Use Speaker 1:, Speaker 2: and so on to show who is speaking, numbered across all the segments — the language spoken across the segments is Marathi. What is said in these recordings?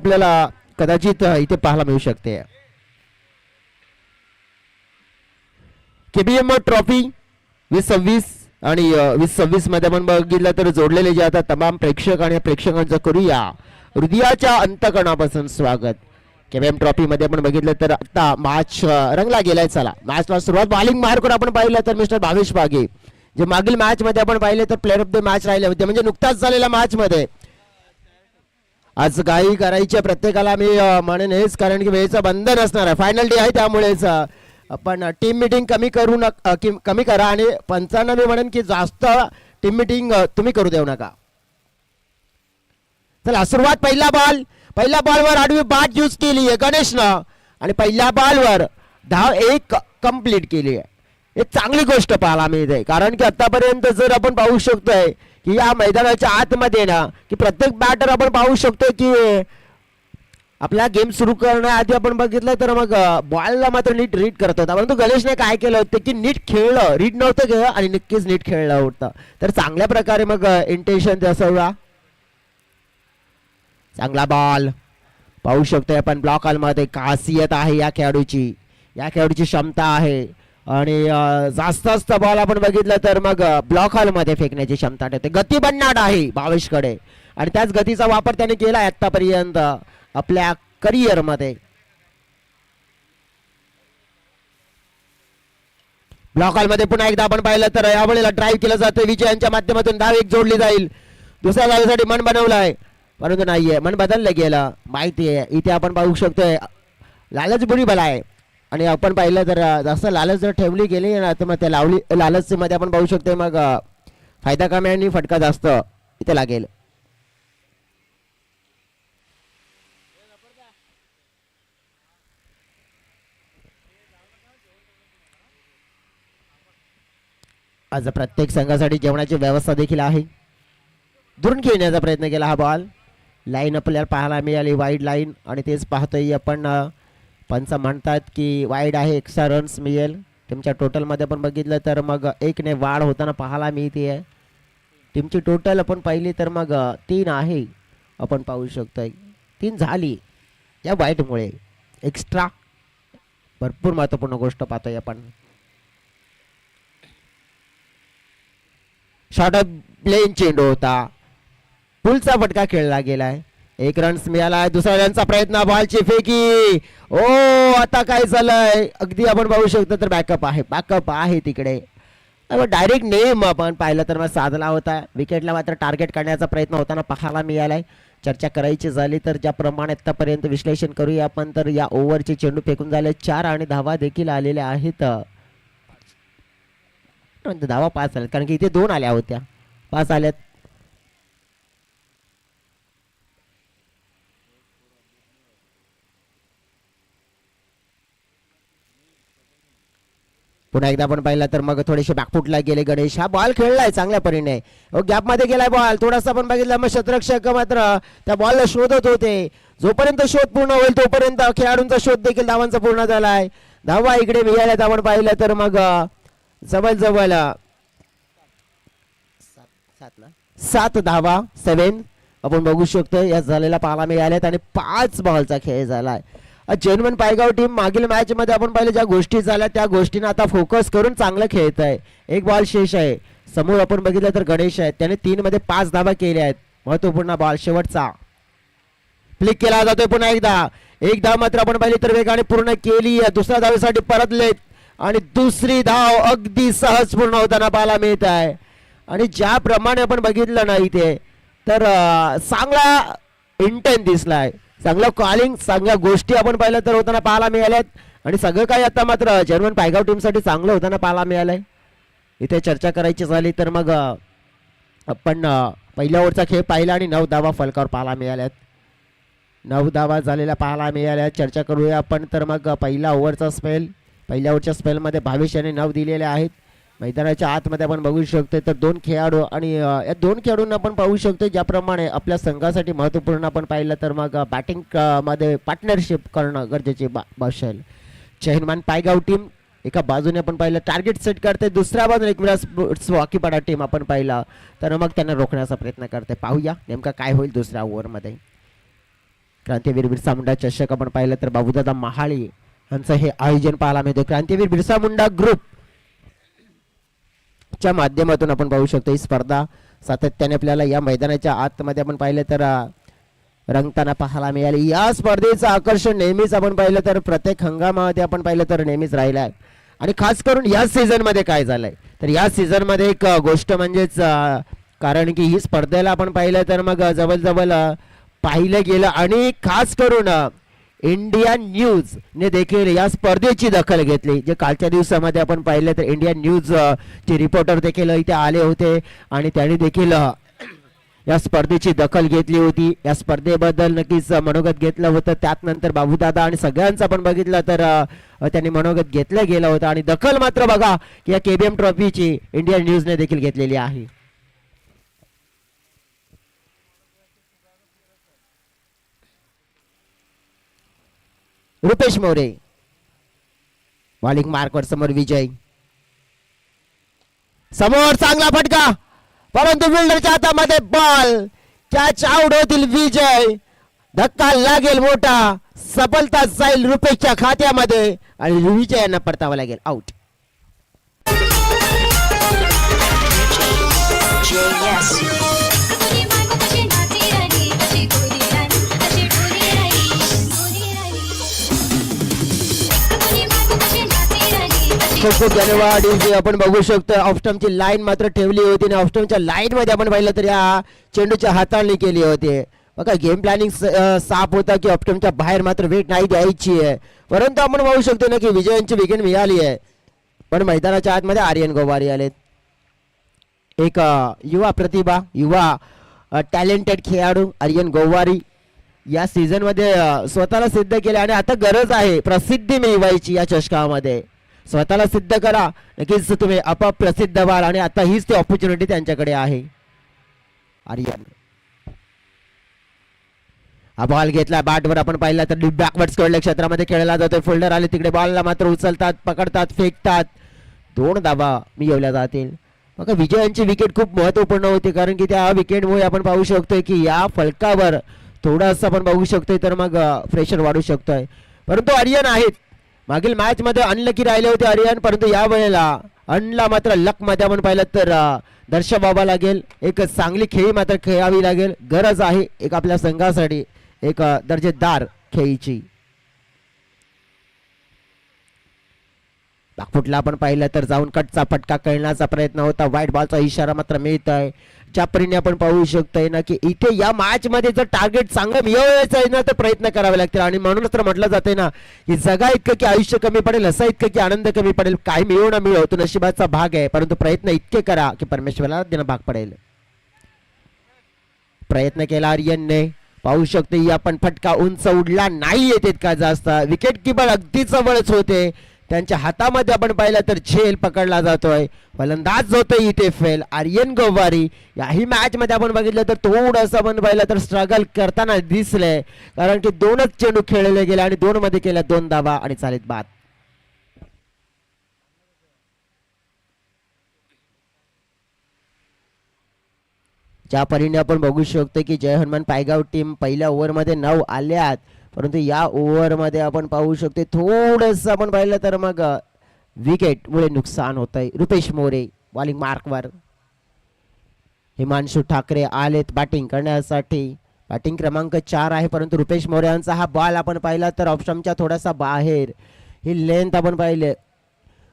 Speaker 1: आपल्याला कदाचित इथे पाहायला मिळू शकते. केबीएम ट्रॉफी 2026 आणि 2026 मध्ये आपण बघितलं तर जोडलेले जे आता तमाम प्रेक्षक आणि प्रेक्षकांचं करूया हृदयाच्या अंतकणापासून स्वागत. केबीएम ट्रॉफी मध्ये आपण बघितलं तर आता मॅच रंगला गेलाय. चला मॅचला सुरुवात बॉलिंग मार करून आपण पाहिलं तर मिस्टर भावेश बागे जे मागील मॅच मध्ये आपण पाहिले तर प्लेअर ऑफ द मॅच राहिले होते, म्हणजे नुकताच झालेल्या मॅच मध्ये. आज गाई करायच्या प्रत्येकाला मी म्हणेन हेच, कारण की वेळेचं बंधन असणार आहे, फायनल डे आहे, त्यामुळेच आपण टीम मीटिंग कमी करा आणि पंचांना मी म्हणेन की जास्त टीम मीटिंग तुम्ही करू देऊ नका. चला सुरुवात. पहिल्या बॉलवर आडवी बॅट यूज केली आहे गणेशनं आणि पहिल्या बॉलवर धाव एक कंप्लीट केली आहे. एक चांगली गोष्ट पाहायला मिळते, कारण की आतापर्यंत जर आपण पाहू शकतोय की या मैदानाच्या आतमध्ये ना की प्रत्येक बॅटर आपण पाहू शकतो की आपला गेम सुरू करण्याआधी आपण बघितलं तर मग बॉलला मात्र नीट रीड करत होता, परंतु गणेशने काय केलं होतं की नीट खेळलं, रीड नव्हतं केलं आणि नक्कीच नीट खेळलं होतं. तर चांगल्या प्रकारे मग इंटेन्शन असावा. चांगला बॉल पाहू शकतोय आपण. ब्लॉक हॉलमध्ये खासियत आहे या खेळाडूची क्षमता आहे आणि जास्त बॉल आपण बघितलं तर मग ब्लॉक हॉलमध्ये फेकण्याची क्षमता ठेवते. गती बनणार आहे भावेशकडे आणि त्याच गतीचा वापर त्याने केला आतापर्यंत आपल्या करिअर मध्ये. ब्लॉक हॉलमध्ये पुन्हा एकदा आपण पाहिलं तर यावेळेला ड्राईव्ह केलं जातं. विजयांच्या माध्यमातून धाव एक जोडली जाईल. दुसऱ्या धावेसाठी मन बनवलाय परंतु नाहीये, मन बदललं गेलं. माहिती आहे इथे आपण पाहू शकतोय लालच बुरी बला आहे आणि आपण पाहिलं तर जास्त लालच जर ठेवली गेली ना तर मग त्या लालच मध्ये आपण पाहू शकतोय मग फायदा कमी आणि फटका जास्त इथे लागेल. आज प्रत्येक संघासाठी जेवणाची व्यवस्था देखील आहे. दुरून खेळण्याचा प्रयत्न केला. हा बॉल लाईन आपल्याला पाहायला मिळाली, वाईड लाईन, आणि तेच पाहतोय आपण. पंच म्हणतात की वाईड आहे, एक्स्ट्रा रन्स मिळेल. टीमच्या टोटलमध्ये आपण बघितलं तर मग 1ने वाढ होताना पाहायला मिळते आहे. टीमची टोटल आपण पाहिली तर मग 3 आहे, आपण पाहू शकतोय 3 झाली या वाईटमुळे. एक्स्ट्रा भरपूर महत्त्वपूर्ण गोष्ट पाहतोय आपण. शॉर्ट ऑफ प्लेन चेंडू होता, पुलचा फटका खेळला गेलाय. 1 रन्स मिळाला. दुसऱ्या रनचा प्रयत्न, बॉलची फेकी. ओ आता काय झालंय अगदी आपण पाहू शकतो तर बॅकअप आहे तिकडे. डायरेक्ट नेम आपण पाहिलं तर मग साधला होता. विकेटला मात्र टार्गेट करण्याचा प्रयत्न होताना पाहायला मिळालाय. चर्चा करायची झाली तर ज्याप्रमाणे आतापर्यंत विश्लेषण करूया आपण तर या ओव्हरचे चेंडू फेकून झाले 4 आणि धावा देखील आलेल्या आहेत. धावा 5 आल्यात, कारण की इथे 2 आल्या होत्या, 5 आल्यात. पुन्हा एकदा आपण पाहिलं तर मग थोडेसे बॅकफुटला गेले गणेश. हा बॉल खेळलाय चांगल्या परीने, गॅप मध्ये गेलाय बॉल. थोडासा आपण बघितलं मग क्षेत्ररक्षक मात्र त्या बॉलला शोधत होते. जोपर्यंत शोध पूर्ण होईल तोपर्यंत खेळाडूंचा शोध देखील धावांचा पूर्ण झालाय. धावा इकडे मिळाल्यात आपण पाहिलं तर मग जवळ 7 धावा 7 आपण बघू शकतो या झालेला पाहायला मिळाल्यात आणि 5 बॉलचा खेळ झालाय. जेनवन पायगाव टीम मागील मॅच मध्ये आपण पाहिलं ज्या गोष्टी झाल्या त्या गोष्टींना आता फोकस करून चांगलं खेळत आहे. 1 बॉल शेष आहे. समोर आपण बघितलं तर गणेश आहेत, त्याने 3 मध्ये 5 धावा केल्या आहेत. महत्वपूर्ण बॉल शेवटचा फ्लिक केला जातोय. पुन्हा एकदा 1 धाव मात्र आपण पाहिली तर वेगाने पूर्ण केली. दुसऱ्या धावेसाठी परतलेत आणि दुसरी धाव अगदी सहज पूर्ण होताना पाहायला मिळत आहे. आणि ज्याप्रमाणे आपण बघितलं ना इथे तर चांगला इंटेंट दिसलाय, चांगलं कॉलिंग, चांगल्या गोष्टी आपण पाहिलं तर होताना पाहायला मिळाल्यात आणि सगळं काही आता मात्र जर्मन पायगाव टीमसाठी चांगलं होताना पाहायला मिळालंय. इथे चर्चा करायची झाली तर मग आपण पहिल्या ओव्हरचा खेळ पाहिला आणि 9 धावा फलकावर पाहायला मिळाल्यात. 9 धावा झालेल्या पाहायला मिळाल्यात. चर्चा करूया आपण तर मग पहिल्या ओव्हरच्या स्पेलमध्ये 22 यांनी 9 दिलेले आहेत. मैदानाच्या आतमध्ये आपण बघू शकतो तर 2 खेळाडू आणि या 2 खेळाडूंना आपण पाहू शकतो ज्याप्रमाणे आपल्या संघासाठी महत्त्वपूर्ण आपण पाहिलं तर मग बॅटिंग मध्ये पार्टनरशिप करणं गरजेचे भासेल. चेहरमॅन पायगाव टीम एका बाजूने आपण पाहिलं टार्गेट सेट करते, दुसऱ्या बाजूने एक स्पोर्ट्स हॉकीपाडा टीम आपण पाहिला तर मग त्यांना रोखण्याचा प्रयत्न करते. पाहूया नेमका काय होईल दुसऱ्या ओव्हरमध्ये. क्रांतीवीर बिरसा मुंडा चषक आपण पाहिलं तर बाबूदादा महाळे यांचं हे आयोजन पाहायला मिळतं. क्रांतीवीर बिरसा मुंडा ग्रुप च्या माध्यमातून आपण पाहू शकतो ही स्पर्धा सातत्याने आपल्याला या मैदानाच्या आतमध्ये आपण पाहिलं तर रंगताना पाहायला मिळाली. या स्पर्धेचं आकर्षण नेहमीच आपण पाहिलं तर प्रत्येक हंगामामध्ये आपण पाहिलं तर नेहमीच राहिलं आहे. आणि खास करून या सीझन मध्ये काय झालंय तर या सीझन मध्ये एक गोष्ट म्हणजेच कारण की ही स्पर्धेला आपण पाहिलं तर मग जवळजवळ पाहिलं गेलं आणि खास करून इंडिया न्यूज ने देखील या स्पर्धेची दखल घेतली. जे कालच्या दिवसामध्ये आपण पाहिलं तर इंडिया न्यूज चे रिपोर्टर देखील इथे आले होते आणि त्यांनी देखील या स्पर्धेची दखल घेतली होती. या स्पर्धेबद्दल नक्कीच मनोगत घेतलं होतं. त्यात नंतर बाबूदादा आणि सगळ्यांचं आपण बघितलं तर त्यांनी मनोगत घेतलं गेलं होतं आणि दखल मात्र बघा की या केबीएम ट्रॉफीची इंडिया न्यूजने देखील घेतलेली आहे. रुपेश मोरे बॉलिंग मार्कवर समोर विजय समोर चांगला फटका परंतु फिल्डरच्या हातामध्ये बॉल कॅच आउट होतील विजय. धक्का लागेल मोठा सफलता जाईल रुपेशच्या खात्यामध्ये आणि विजयांना परतावा लागेल आउट. खूप खूप धन्यवाद. जे आपण बघू शकतो ऑफस्टमची लाईन मात्र ठेवली होती आणि ऑफस्टमच्या लाईन मध्ये आपण पाहिलं तर या चेंडूच्या हाताळणी केली होती. बघा गेम प्लॅनिंग साफ होता की ऑफस्टमच्या बाहेर मात्र वेट नाही द्यायची आहे. परंतु आपण बघू शकतो ना की विजयांची विकेट मिळाली आहे पण मैदानाच्या आतमध्ये आर्यन गोवारी आलेत. एक युवा प्रतिभा युवा टॅलेंटेड खेळाडू आर्यन गोवारी या सीझन मध्ये स्वतःला सिद्ध केले आणि आता गरज आहे प्रसिद्धी मिळवायची. या चषकामध्ये स्वतःला सिद्ध करा नक्कीच तुम्ही आपोआप प्रसिद्ध व्हाल आणि आता हीच ती ऑपॉर्च्युनिटी त्यांच्याकडे आहे. आर्यन हा बॉल घेतला बॅटवर आपण पाहिला तर बॅकवर्ड कडल्या क्षेत्रामध्ये खेळला जातोय. फोल्डर आले तिकडे बॉलला मात्र उचलतात पकडतात फेकतात 2 धावा मिळवल्या जातील. बघा विजयांची विकेट खूप महत्वपूर्ण होती कारण की त्या विकेटमुळे आपण पाहू शकतोय की या फलकावर थोडंसं आपण बघू शकतोय तर मग प्रेशर वाढू शकतोय. परंतु आर्यन आहेत मागील मॅच मध्ये अनलकी राहिले होते आर्यन परंतु या वेळेला अनला मात्र लक मध्ये आपण पाहिलं तर दर्शवावा लागेल. एक चांगली खेळी मात्र खेळावी लागेल. गरज आहे एक आपल्या संघासाठी एक दर्जेदार खेळीची. बागफुटला आपण पाहिलं तर जाऊन कटचा फटका खेळण्याचा प्रयत्न होता. व्हाईट बॉलचा इशारा मात्र मिळत आहे. ज्या परीने आपण पाहू शकतोय ना की इथे या मॅच मध्ये जर टार्गेट चांगलं मिळवायचं आहे ना तर प्रयत्न करावे लागतील आणि म्हणूनच तर म्हटलं जाते ना की जगा इतकं की आयुष्य कमी पडेल असं इतकं की आनंद कमी पडेल. काय मिळो ना मिळो तो नशिबाचा भाग आहे परंतु प्रयत्न इतके करा की परमेश्वराला देणं भाग पडेल. प्रयत्न केला आर्यनने पाहू शकतो आपण फटका उंच उडला नाहीये तितका जास्त. विकेट किपर अगदी जवळच होते त्यांच्या हातामध्ये आपण पाहिलं तर झेल पकडला जातोय. फलंदाज होतोय इथे फेल. आर्यन गोवारी याही मॅच मध्ये आपण बघितलं तर थोडंसं आपण पाहिलं तर स्ट्रगल करताना दिसले कारण की 2च चेंडू खेळले गेले आणि 2 मध्ये केल्या 2 धावा आणि चालीत बाद. ज्या परीने आपण बघू शकतो की जय हनुमान पायगाव टीम पहिल्या ओव्हरमध्ये 9 आल्यात परंतु या ओव्हरमध्ये आपण पाहू शकतो थोडस आपण पाहिलं तर मग विकेट मुळे नुकसान होत आहे. रुपेश मोरे बॉलिंग मार्कवर. हिमांशु ठाकरे आलेत बॅटिंग करण्यासाठी. बॅटिंग क्रमांक 4 आहे परंतु रुपेश मोरे यांचा हा बॉल आपण पाहिला तर ऑप्शनच्या थोडासा बाहेर. ही लेंथ आपण पाहिले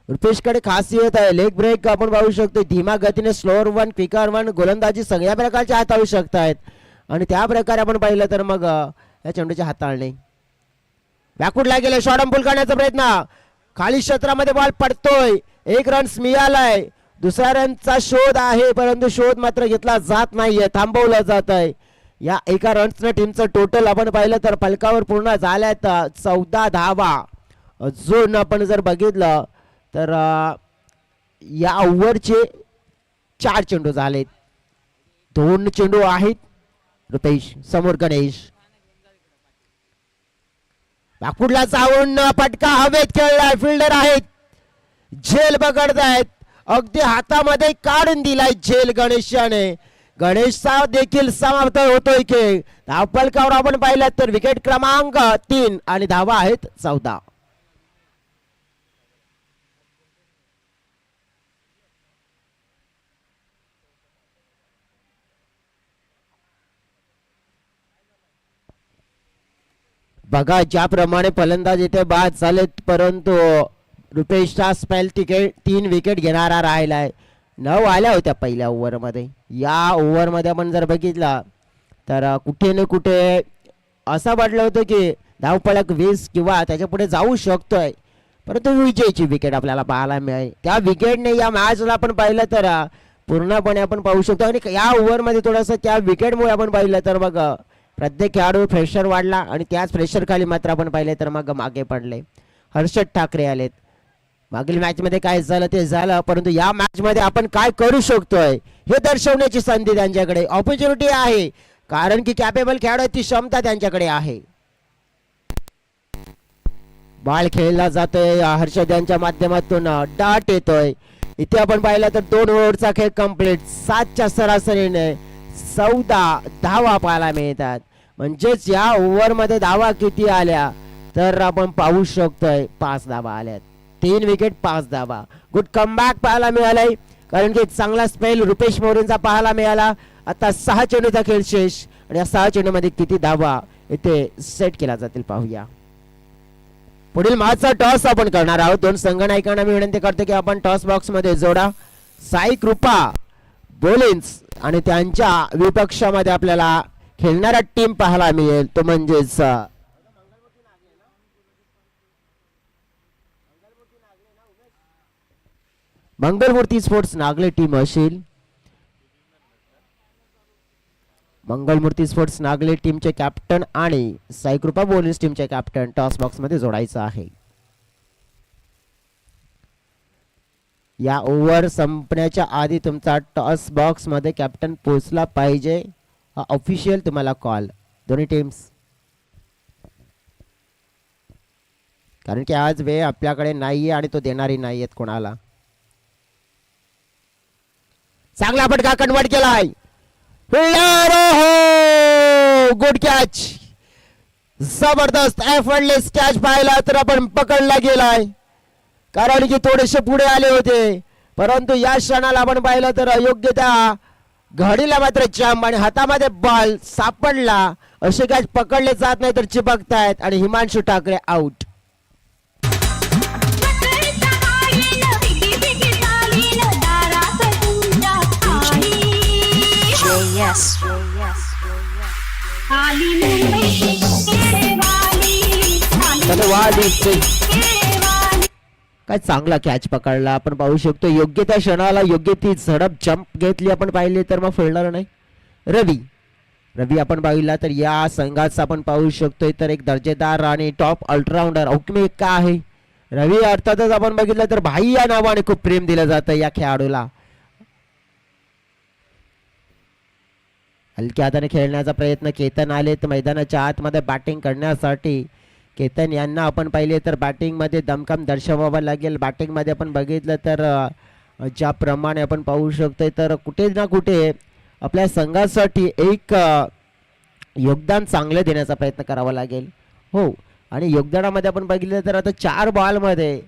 Speaker 1: रुपेशकडे खासियत आहे लेग ब्रेक आपण पाहू शकतो. धीमा गतीने स्लोअर वन क्विकर वन गोलंदाजी सगळ्या प्रकारचे हाताळू शकतायत आणि त्या प्रकारे आपण पाहिलं तर मग या चेंडूच्या हाताळणे. बॅकवूडला गेले शॉर्ट पुल करण्याचा प्रयत्न खाली क्षेत्रामध्ये बॉल पडतोय. 1 रन्स मिळालाय. दुसऱ्या रनचा शोध आहे परंतु शोध मात्र घेतला जात नाहीये थांबवलं जात आहे. या एका रन्सनं टीमचं टोटल आपण पाहिलं तर फलकावर पूर्ण झाल्यात 14 धावा. अजून आपण जर बघितलं तर या ओव्हरचे 4 चेंडू झालेत. 2 चेंडू आहेत. रुपेश समोर गणेश बाकुडला जाऊन फटका हवेत खेळलाय. फिल्डर आहेत झेल पकडतायत अगदी हातामध्ये काढून दिलाय झेल गणेशाने. गणेशचा देखील समाप्त होतोय खेळ. धावफलकावर आपण पाहिलं तर विकेट क्रमांक 3 आणि धावा आहेत 14. बघा ज्याप्रमाणे फलंदाज इथे बाद झालेत, परंतु रुपेशचा स्पेल तिकीट 3 विकेट घेणारा राहिलाय. 9 आल्या होत्या पहिल्या ओव्हरमध्ये. या ओव्हरमध्ये आपण जर बघितला तर कुठे ना कुठे असं वाटलं होतं की धावफलक 20 किंवा त्याच्या पुढे जाऊ शकतोय, परंतु विजयची विकेट आपल्याला पाहायला मिळाली. त्या विकेटने या मॅचला आपण पाहिलं तर पूर्णपणे आपण पाहू शकतो. आणि या ओव्हरमध्ये थोडंसं त्या विकेटमुळे आपण पाहिलं तर मग प्रत्येक खेळाडू प्रेशर वाढला आणि त्याच प्रेशर खाली मात्र आपण पाहिले तर मग मागे पडले. हर्षद ठाकरे आलेत. मागील मॅच मध्ये काय झालं ते झालं, परंतु या मॅच मध्ये आपण काय करू शकतोय हे दर्शवण्याची संधी त्यांच्याकडे ऑपॉर्च्युनिटी आहे, कारण की कॅपेबल खेळाडूची क्षमता त्यांच्याकडे आहे. बॉल खेळला जातोय हर्षद यांच्या माध्यमातून, डाट येतोय. इथे आपण पाहिलं तर 2 ओव्हरचा खेळ कंप्लीट. 7च्या सरासरीने 14 धावा पाहायला मिळतात. म्हणजेच या ओव्हर मध्ये धावा किती आल्या तर आपण पाहू शकतोय 5 धावा आल्यात. 3 विकेट 5 धावा. गुड कमबॅक पाहायला मिळालाय, कारण की चांगला स्पेल रुपेश मोरेंचा पाहायला मिळाला. आता 6 चेंडूचा खेळ शेष आणि या 6 चेंडू मध्ये किती धावा इथे सेट केला जातील पाहूया. पुढील मॅचचा टॉस आपण करणार आहोत. 2 संघनायकांना मी विनंती करतो की आपण टॉस बॉक्स मध्ये जोडा. साई कृपा बोलिन्स आणि त्यांच्या विपक्षामध्ये आपल्याला खेळणारा टीम पाहायला मिळेल, तो म्हणजेच मंगलमूर्ती स्पोर्ट्स नागले टीम असेल. मंगलमूर्ती स्पोर्ट्स नागले टीमचे कॅप्टन आणि साईकृपा बोलिन्स टीमचे कॅप्टन टॉस बॉक्स मध्ये जोडायचं आहे. या ओव्हर संपण्याच्या आधी तुमचा टॉस बॉक्स मध्ये कॅप्टन पोहोचला पाहिजे. हा ऑफिशियल तुम्हाला कॉल दोन्ही टीम्स, कारण की आज वेळ आपल्याकडे नाहीये आणि तो देणारी नाहीयेत कोणाला. चांगला फटका कन्वर्ट केलाय. गुड कॅच, जबरदस्त एफर्टलेस कॅच पाहिला तर आपण पकडला गेलाय, कारण की थोडेसे पुढे आले होते, परंतु या क्षणाला आपण पाहिलं तर योग्य त्या घडीला मात्र जंप आणि हातामध्ये बॉल सापडला. असे कॅच पकडले जात नाही तर चिपकतायत आणि हिमांशू ठाकरे आउट. काय चांगला कॅच पकडला आपण पाहू शकतो. योग्य त्या क्षणाला योग्य ती झडप जंप घेतली आपण पाहिली तर मग फिल्डर नाही. रवी आपण पाहिला तर या संघाचा आपण पाहू शकतोय तर एक दर्जेदार आणि टॉप ऑलराऊंडर औकमेक का आहे रवी. अर्थातच आपण बघितलं तर भाई या नावाने खूप प्रेम दिलं जातं या खेळाडूला. हलक्या हाताने खेळण्याचा प्रयत्न केतन आले तर मैदानाच्या आतमध्ये बॅटिंग करण्यासाठी. केतन यांना आपण पाहिले तर बॅटिंग मध्ये दमखम दर्शवावा लागेल. बॅटिंग मध्ये आपण बघितलं तर ज्याप्रमाणे आपण पाहू शकतोय तर कुठे ना कुठे आपल्या संघासाठी एक योगदान चांगलं देण्याचा प्रयत्न करावा लागेल. हो, आणि योगदानामध्ये आपण बघितलं तर आता 4 बॉल मध्ये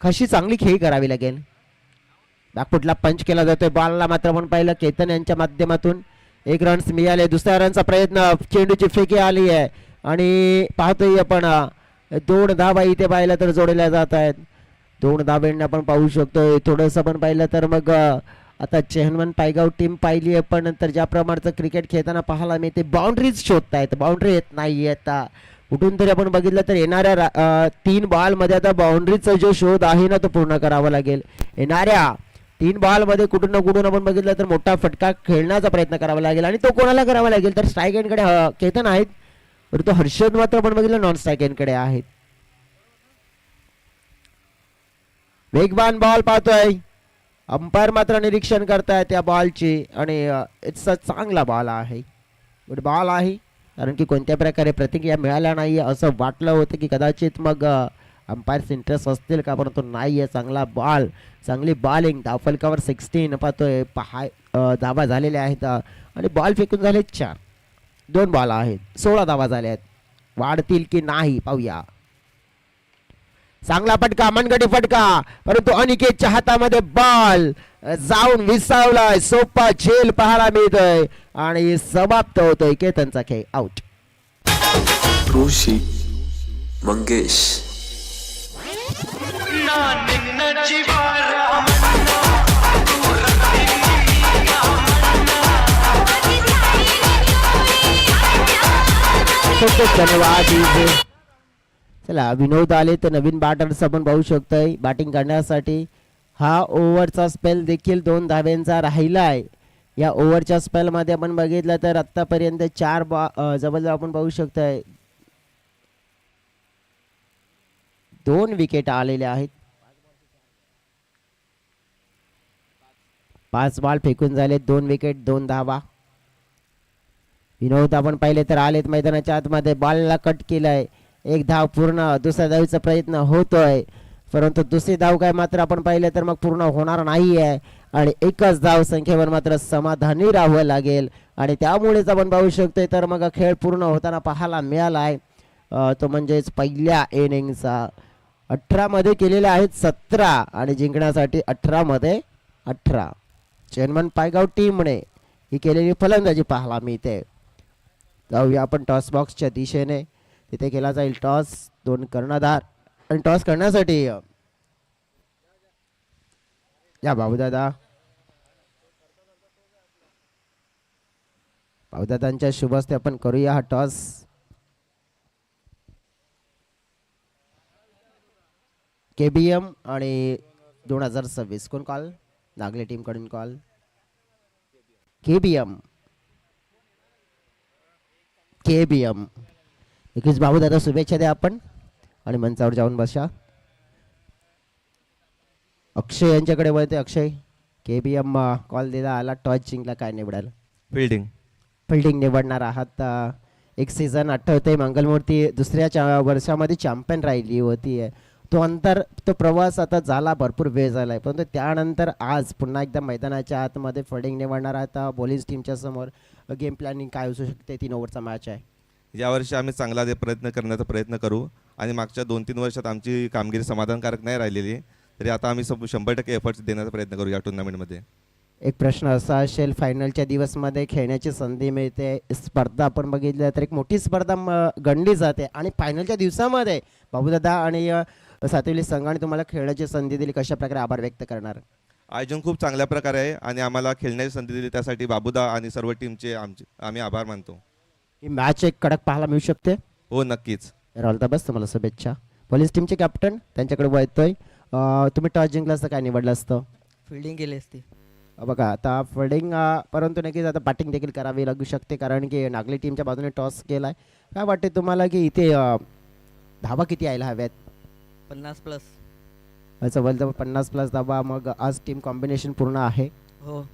Speaker 1: कशी चांगली खेळी करावी लागेल. बॅकफुटला पंच केला जातोय. बॉलला मात्र आपण पाहिलं केतन यांच्या माध्यमातून 1 रन्स मिळाले. दुसऱ्या रनचा प्रयत्न, चेंडूची फेकी आली आहे आणि पाहतोय आपण 2 धावा इथे पाहिलं तर जोडल्या जात आहेत. 2 धाब्यांना आपण पाहू शकतोय. थोडंसं आपण पाहिलं तर मग आता चेहनमन पायगाव टीम पाहिली आहे, पण नंतर ज्या प्रकारचं क्रिकेट खेळताना पाहायला मिळते बाउंड्रीज शोधतायत, बाउंड्री येत नाही. आता कुठून तरी आपण बघितलं तर येणाऱ्या 3 बॉल मध्ये आता बाउंड्रीचा जो शोध आहे ना तो पूर्ण करावा लागेल. येणाऱ्या 3 बॉल मध्ये कुठून ना कुठून आपण बघितलं तर मोठा फटका खेळण्याचा प्रयत्न करावा लागेल आणि तो कोणाला करावा लागेल तर स्ट्राईक एंडकडे केतन आहेत, परंतु हर्षद मात्र आपण बघितलं नॉन स्ट्राईक एंडकडे आहेत. वेगवान बॉल पाहतोय. अंपायर मात्र निरीक्षण करतायत त्या बॉलची आणि इट्स अ चांगला बॉल आहे, गुड बॉल आहे. कारण की कोणत्या प्रकारे प्रतिक्रिया मिळाल्या नाही असं वाटलं होतं की कदाचित मग अंपायर्स इंटरेस्ट असतील का, परंतु नाही आहे. चांगला बॉल, चांगली बॉलिंग, धावफलकावर 16 पाहतोय. धावा झालेल्या आहेत आणि बॉल फेकून झाले 4. 2 बॉल आहेत, 16 धावा झाल्या आहेत. वाढतील की नाही पाहूया. चांगला फटका, मनगटी फटका, परंतु अनिकेतच्या हातामध्ये बॉल जाऊन विसावलाय. सोपा झेल पाहायला मिळतोय आणि समाप्त होतोय केतनचा खेळ. आउट.
Speaker 2: ऋषी मंगेश.
Speaker 1: धन्यवाद. चला, विनोद आले तर नवीन बॅटर्स आपण पाहू शकतोय बॅटिंग करण्यासाठी. हा ओव्हरचा स्पेल देखील 2 धाब्यांचा राहिलाय. या ओव्हरच्या स्पेल मध्ये आपण बघितलं तर आतापर्यंत 4 जवळजवळ आपण पाहू शकतोय 2 विकेट आलेल्या आहेत. 5 बॉल फेकून झाले, 2 विकेट, 2 धावा. विनोद आपण पाहिले तर आलेत मैदानाच्या आतमध्ये. बॉलला कट केलाय, 1 धाव पूर्ण. दुसऱ्या धावीचा प्रयत्न होतोय, परंतु दुसरी धाव काय मात्र आपण पाहिलं तर मग पूर्ण होणार नाही आहे आणि एकच धाव संख्येवर मात्र समाधानी राहावं लागेल आणि त्यामुळेच आपण पाहू शकतोय तर मग खेळ पूर्ण होताना पाहायला मिळाला आहे. तो म्हणजेच पहिल्या इनिंगचा 18 मध्ये केलेले आहेत 17 आणि जिंकण्यासाठी 18 मध्ये 18. चेअरमन पायगाव टीमने ही केलेली फलंदाजी पाहायला मिळते. जाऊया आपण टॉस बॉक्सच्या दिशेने. तिथे केला जाईल टॉस. 2 कर्णधार आणि टॉस करण्यासाठी या भाऊदादा. भाऊदादांच्या शुभ हस्ते आपण करूया हा टॉस. KBM आणि 2026 कोण कॉल? नागले टीम कडून कॉल. KBM एकच भाऊदादा शुभेच्छा द्या आपण आणि मंचावर जाऊन बसा. अक्षय यांच्याकडे वळते. अक्षय, KBM कॉल दिला, आला, टॉस जिंकला, काय निवडाल? फिल्डिंग निवडणार आहात. एक सीझन आठवते मंगलमूर्ती दुसऱ्या वर्षामध्ये चॅम्पियन राहिली होती. तो प्रवास आता झाला, भरपूर वेळ झालाय, परंतु त्यानंतर आज पुन्हा एकदा मैदानाच्या आतमध्ये फिल्डिंग निवडणार आता बॉलिंग टीमच्या समोर. गेम प्लॅनिंग काय असू शकते? 3 ओव्हरचा मॅच आहे.
Speaker 3: यावर्षी आम्ही चांगला प्रयत्न करण्याचा प्रयत्न करू आणि मागच्या 2-3 वर्षात आमची कामगिरी समाधानकारक नाही राहिलेली, तरी आता आम्ही 100% एफर्ट्स देण्याचा प्रयत्न करू या टुर्नामेंटमध्ये.
Speaker 1: एक प्रश्न असा असेल, फायनलच्या दिवसमध्ये खेळण्याची संधी मिळते, स्पर्धा आपण बघितलं तर एक मोठी स्पर्धा गणली जाते आणि फायनलच्या दिवसामध्ये बाबूदादा आणि सातवली संघाने तुम्हाला खेळण्याची संधी दिली, कशा प्रकारे आभार व्यक्त करणार?
Speaker 3: आयोजन खूप चांगल्या प्रकारे आहे आणि आम्हाला खेळण्याची संधी दिली त्यासाठी बाबूदा आणि सर्व टीमचे आम्ही आभार मानतो.
Speaker 1: ही मॅच एक कडक पाहायला मिळू शकते.
Speaker 3: हो, नक्कीच.
Speaker 1: ऑल द बेस्ट, तुम्हाला शुभेच्छा. पोलीस टीमचे कॅप्टन त्यांच्याकडे वळतोय. तुम्ही टॉस जिंकला असतं, काय निवडलं असतं?
Speaker 4: फिल्डिंग केली असती.
Speaker 1: बघा आता फिल्डिंग, परंतु नक्कीच आता बॅटिंग देखील करावी लागू शकते कारण की नागली टीमच्या बाजूने टॉस केलाय. काय वाटते तुम्हाला की इथे धावा किती यायला हव्यात?
Speaker 4: 50+.
Speaker 1: जवळजवळ 50+ धावा. मग आज टीम कॉम्बिनेशन पूर्ण आहे.
Speaker 4: हो.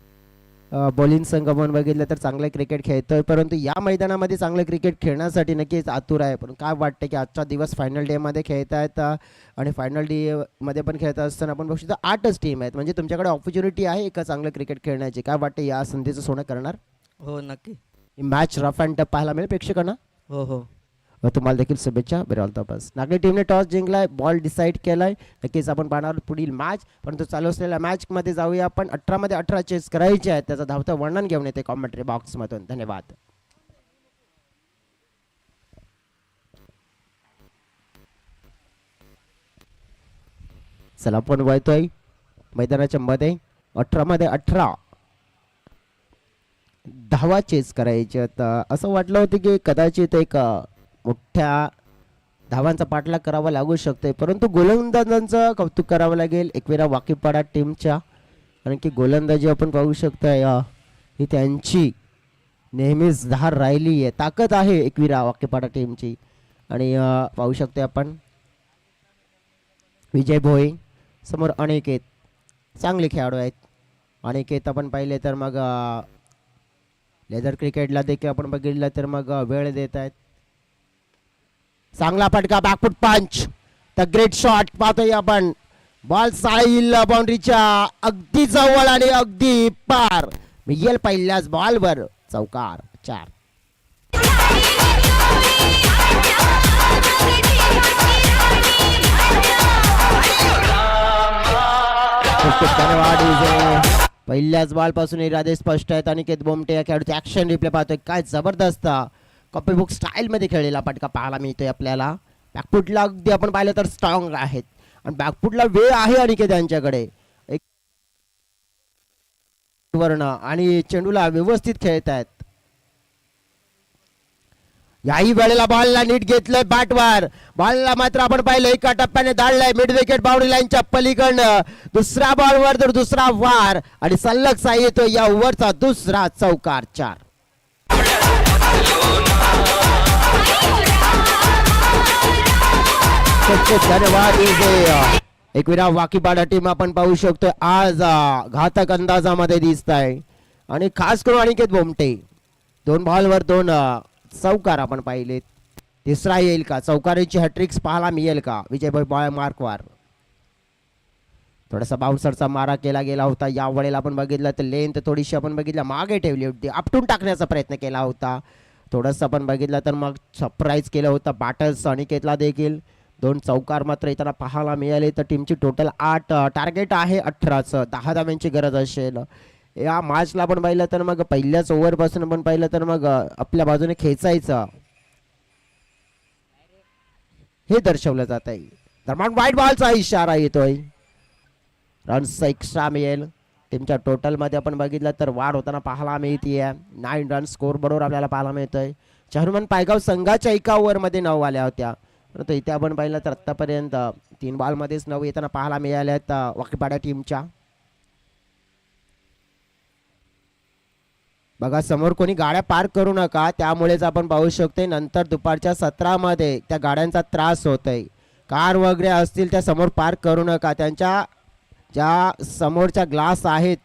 Speaker 1: बॉलिंग संघ म्हणून बघितलं तर चांगलं क्रिकेट खेळतोय, परंतु या मैदानामध्ये चांगलं क्रिकेट खेळण्यासाठी नक्कीच आतुर आहे. पण काय वाटतं की आजचा दिवस फायनल डे मध्ये खेळत आहेत आणि फायनल डे मध्ये पण खेळत असताना आपण बघू शकतो 8च टीम आहेत, म्हणजे तुमच्याकडे ऑपॉर्च्युनिटी आहे का चांगलं क्रिकेट खेळण्याची? काय वाटतं या संधीचं सोनं करणार?
Speaker 4: हो, नक्की.
Speaker 1: ही मॅच रफ अँड टफ पाहायला मिळेल प्रेक्षकांना.
Speaker 4: हो हो.
Speaker 1: तुम्हाला देखील शुभेच्छा. बरं, ऑल द बेस्ट. नागरी टीमने टॉस जिंकलाय, बॉल डिसाईड केलाय. नक्कीच आपण पाहणार पुढील मॅच, परंतु चालू असलेल्या मॅच मध्ये जाऊया आपण. 18 मध्ये 18 चेस करायचे आहेत, त्याचं धावतं वर्णन घेऊन येते कॉमेंट्री बॉक्स मधून. धन्यवाद. चला आपण वळतोय मैदानाच्या मध्ये. 18 मध्ये 18 धावा चेस करायचे. असं वाटलं होतं की कदाचित एक मोठ्या धावांचा पाठलाग करावा लागू शकतोय, परंतु गोलंदाजांचं कौतुक करावं लागेल एकविरा वाकीपाडा टीमच्या, कारण की गोलंदाजी आपण पाहू शकतोय ही त्यांची नेहमीच धार राहिली आहे, ताकद आहे एकविरा वाकीपाडा टीमची. आणि पाहू शकतोय आपण विजय भोई समोर अनिकेत, चांगले खेळाडू आहेत. अनिकेत आपण पाहिले तर मग लेदर क्रिकेटला देखील आपण बघितलं तर मग वेळ देत आहेत. चांगला फटका, बॅकफुट पंच, द ग्रेट शॉट पाहतोय आपण. बॉल साईल बाउंड्रीच्या अगदी जवळ आणि अगदी पार. मिगेल पहिल्याच बॉलवर चौकार 4. खूप धन्यवाद विजय. पहिल्याच बॉल पासून इरादे स्पष्ट आहेत. अनिकेत बोमटे या खेळाडूचे ऍक्शन रिप्ले पाहतोय. काय जबरदस्त कॉपी बुक स्टाईल मध्ये खेळलेला फटका पाहायला मिळतोय आपल्याला. बॅकफुटला अगदी आपण पाहिलं तर स्ट्रॉंग आहेत आणि बॅकफुटला वेळ आहे अनिकेत यांच्याकडे. एक वर्ण आणि चेंडूला व्यवस्थित खेळत आहेत. याही वेळेला बॉलला नीट घेतलंय बॅटवर. बॉलला मात्र आपण पाहिलं एका टप्प्याने धाडलाय मिड विकेट बाउंड्री लाईनच्या पलीकडनं. दुसऱ्या बॉलवर तर दुसरा वार आणि सलग साई येतो या ओव्हरचा दुसरा चौकार 4. खूप धन्यवाद विजय. एकविरा वाकीपाडा टीम आपण पाहू शकतोय आज घातक अंदाजामध्ये दिसत आहे आणि खास करून अनिकेत बोमटे 2 बॉलवर 2 चौकार आपण पाहिलेत. तिसरा येईल का? चौकारीची हॅट्रिक्स पाहायला मिळेल का विजय बॉय मार्कवर? थोडासा बाउन्सरचा मारा केला गेला होता. या वेळेला आपण बघितलं तर लेंथ थोडीशी आपण बघितलं मागे ठेवली होती. आपटून टाकण्याचा प्रयत्न केला होता. थोडंसं आपण बघितलं तर मग सरप्राईज केलं होतं बाटल्स अनिकेतला देखील. 2 चौकार मात्र इथं पाहायला मिळाले. तर टीमची टोटल 8 टार्गेट आहे 18चं. 10 धाव्यांची गरज असेल. या मॅचला आपण पाहिलं तर मग पहिल्याच ओव्हरपासून आपण पाहिलं तर मग आपल्या बाजूने खेचायचं हे दर्शवलं जात आहे. दरम्यान व्हाईट बॉलचा इशारा येतोय. रन्स एक्स्ट्रा मिळेल. टीमच्या टोटलमध्ये आपण बघितलं तर वाढ होताना पाहायला मिळते. 9 रन स्कोर बरोबर आपल्याला पाहायला मिळतोय. चेअरमन पायगाव संघाच्या एका ओव्हरमध्ये 9 आल्या होत्या. परंतु इथे आपण पाहिलं तर आत्तापर्यंत 3 बॉलमध्येच 9 येताना पाहायला मिळाल्या आहेत वाकीपाडा टीमच्या. बघा समोर कोणी गाड्या पार्क करू नका. त्यामुळेच आपण पाहू शकतो नंतर दुपारच्या सत्रामध्ये त्या गाड्यांचा त्रास होतोय. कार वगैरे असतील त्या समोर पार्क करू नका. त्यांच्या ज्या समोरच्या ग्लास आहेत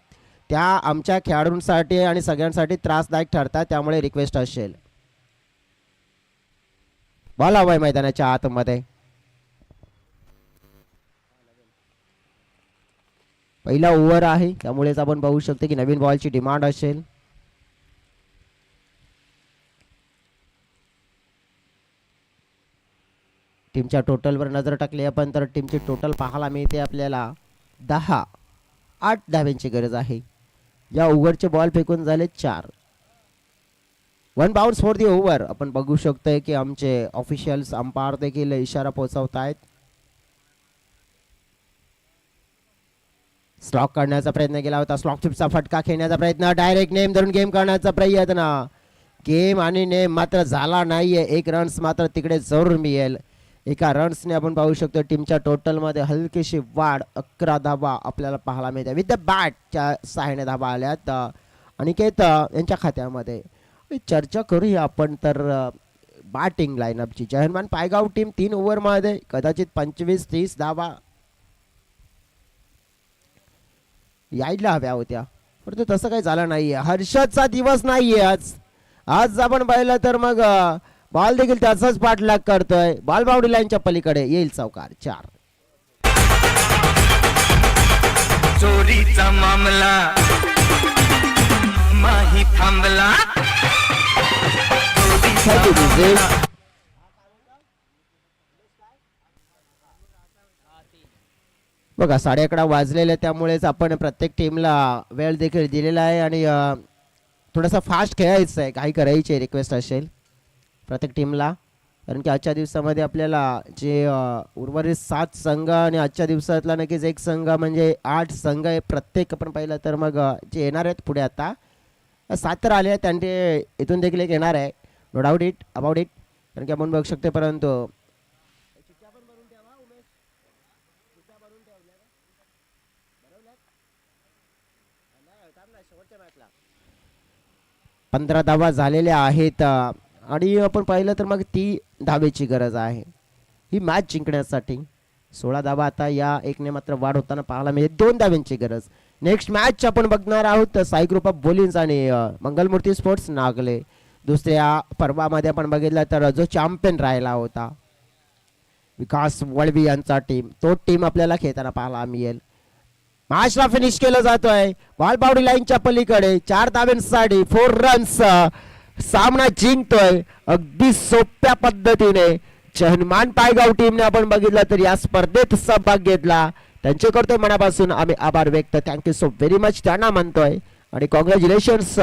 Speaker 1: त्या आमच्या खेळाडूंसाठी आणि सगळ्यांसाठी त्रासदायक ठरतात. त्यामुळे रिक्वेस्ट असेल. बॉल हवाय मैदानाच्या आतमध्ये. पहिला ओव्हर आहे त्यामुळेच आपण पाहू शकतो की नवीन बॉलची डिमांड असेल. टीमच्या टोटलवर नजर टाकली आपण तर टीमची टोटल पाहायला मिळते आपल्याला 8 धाव्यांची गरज आहे. या ओव्हरचे बॉल फेकून झाले 4. 1 बाउन्स फॉर दी ओव्हर. आपण बघू शकतोय की आमचे ऑफिशियल्स अंपायर देखील इशारा पोहोचवत आहेत. स्लॉक करण्याचा प्रयत्न केला होता. स्लॉक चिपचा फटका खेळण्याचा प्रयत्न. डायरेक्ट नेम धरून गेम करण्याचा प्रयत्न. गेम आणि नेम मात्र झाला नाहीये. 1 रन्स मात्र तिकडे जरूर मिळेल. एका रन्सने आपण पाहू शकतो टीमच्या टोटलमध्ये हलकीशी वाढ. 11 धावा आपल्याला पाहायला मिळते. विथ द बॅटच्या 6 धावा आल्यात अनिकेत यांच्या खात्यामध्ये. चर्चा करूया आपण तर बॅटिंग लाईनअपची. जयहनुमान पायगाव टीम 3 ओव्हरमध्ये कदाचित 25-30 धावा यायला हव्या होत्या परंतु तसं काही झालं नाहीये. हर्षदचा दिवस नाहीये आज. आज आपण पाहिलं तर मग बॉल देखील त्याचाच पाठलाग करतोय. बॉल बाउंड्री लाईनच्या पलीकडे येईल चौकार 4.
Speaker 5: चोरीचा मामला माही थांबला.
Speaker 1: बघा 11:30 वाजलेले त्यामुळेच आपण प्रत्येक टीमला वेळ देखील दिलेला आहे आणि थोडासा फास्ट खेळायचं आहे. काही करायची रिक्वेस्ट असेल प्रत्येक टीमला कारण की आजच्या दिवसामध्ये आपल्याला जे उर्वरित 7 संघ आणि आजच्या दिवसातला नक्कीच एक संघ म्हणजे 8 संघ आहे प्रत्येक. आपण पाहिलं तर मग जे येणार आहेत पुढे आता 7 तर आले आहेत त्यांचे इथून देखील एक येणार आहे. No doubt it about it कारण की आपण बघू शकतो. परंतु 15 धावा झालेल्या आहेत आणि आपण पाहिलं तर मग ती धावेची गरज आहे ही मॅच जिंकण्यासाठी. 16 धावा आता या एकने मात्र वाढ होताना पाहायला मिळते. 2 धाव्यांची गरज. नेक्स्ट मॅच आपण बघणार आहोत साई ग्रुप ऑफ बोलिन्स आणि मंगलमूर्ती स्पोर्ट्स नागले. दुसऱ्या पर्वामध्ये आपण बघितलं तर जो चॅम्पियन राहिला होता विकास वळवी यांचा टीम, तो टीम आपल्याला खेळताना पाहायला मिळेल. मॅचला फिनिश केलं जातोय बॉल बाउंड्री लाईनच्या पलीकडे 4 धाब्यांसाठी 4 रन्स सामना जिंकतोय अगदी सोप्या पद्धतीने. हनुमान पायगाव टीमने आपण बघितलं तर या स्पर्धेत सहभाग घेतला, त्यांचे करतोय मनापासून आम्ही आभार व्यक्त. थँक्यू सो व्हेरी मच त्यांना म्हणतोय आणि कॉंग्रॅच्युलेशन्स